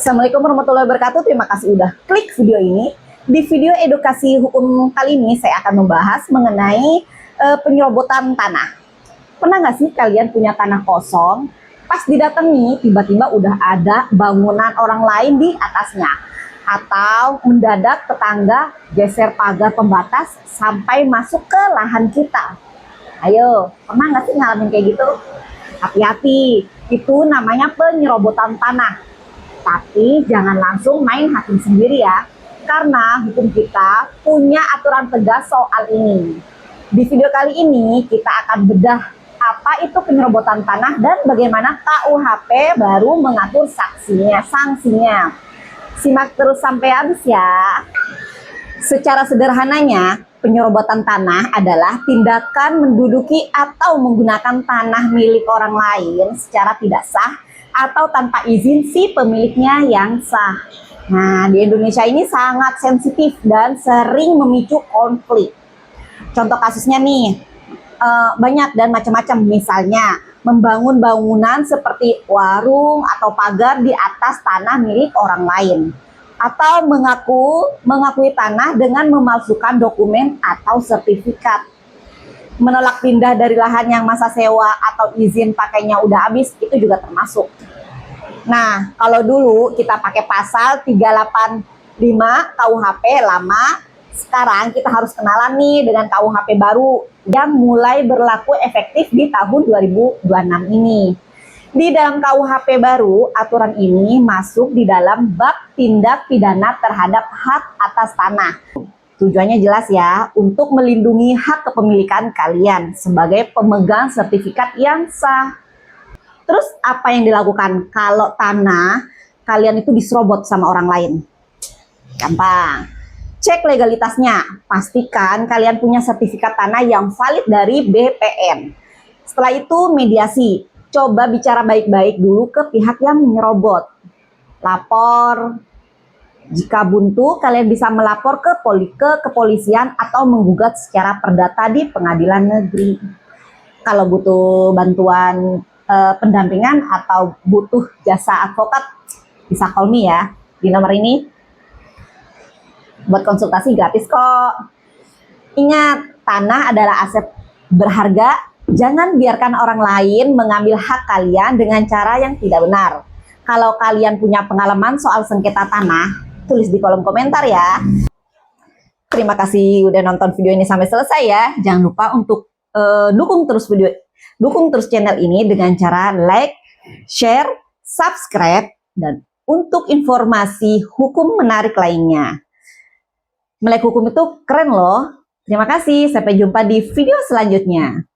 Assalamualaikum warahmatullahi wabarakatuh. Terima kasih udah klik video ini. Di video edukasi hukum kali ini saya akan membahas mengenai penyerobotan tanah. Pernah nggak sih kalian punya tanah kosong, pas didatangi tiba-tiba udah ada bangunan orang lain di atasnya, atau mendadak tetangga geser pagar pembatas sampai masuk ke lahan kita? Ayo, pernah nggak sih ngalamin kayak gitu? Hati-hati, itu namanya penyerobotan tanah. Tapi jangan langsung main hakim sendiri ya, karena hukum kita punya aturan tegas soal ini. Di video kali ini kita akan bedah apa itu penyerobotan tanah dan bagaimana KUHP baru mengatur sanksinya. Simak terus sampai habis ya. Secara sederhananya, penyerobotan tanah adalah tindakan menduduki atau menggunakan tanah milik orang lain secara tidak sah atau tanpa izin si pemiliknya yang sah. Nah, di Indonesia ini sangat sensitif dan sering memicu konflik. Contoh kasusnya nih, banyak dan macam-macam. Misalnya, membangun bangunan seperti warung atau pagar di atas tanah milik orang lain. Atau mengakui tanah dengan memalsukan dokumen atau sertifikat. Menolak pindah dari lahan yang masa sewa atau izin pakainya udah habis, itu juga termasuk. Nah, kalau dulu kita pakai pasal 385 KUHP lama, sekarang kita harus kenalan nih dengan KUHP baru yang mulai berlaku efektif di tahun 2026 ini. Di dalam KUHP baru, aturan ini masuk di dalam bab tindak pidana terhadap hak atas tanah. Tujuannya jelas ya, untuk melindungi hak kepemilikan kalian sebagai pemegang sertifikat yang sah. Terus apa yang dilakukan kalau tanah kalian itu diserobot sama orang lain? Gampang. Cek legalitasnya. Pastikan kalian punya sertifikat tanah yang valid dari BPN. Setelah itu mediasi. Coba bicara baik-baik dulu ke pihak yang menyerobot. Lapor. Jika buntu, kalian bisa melapor ke kepolisian atau menggugat secara perdata di pengadilan negeri. Kalau butuh bantuan pendampingan atau butuh jasa advokat, bisa call me ya di nomor ini. Buat konsultasi gratis kok. Ingat, tanah adalah aset berharga. Jangan biarkan orang lain mengambil hak kalian dengan cara yang tidak benar. Kalau kalian punya pengalaman soal sengketa tanah, tulis di kolom komentar ya. Terima kasih udah nonton video ini sampai selesai ya. Jangan lupa untuk dukung terus channel ini dengan cara like, share, subscribe, dan untuk informasi hukum menarik lainnya. Melek hukum itu keren loh. Terima kasih, sampai jumpa di video selanjutnya.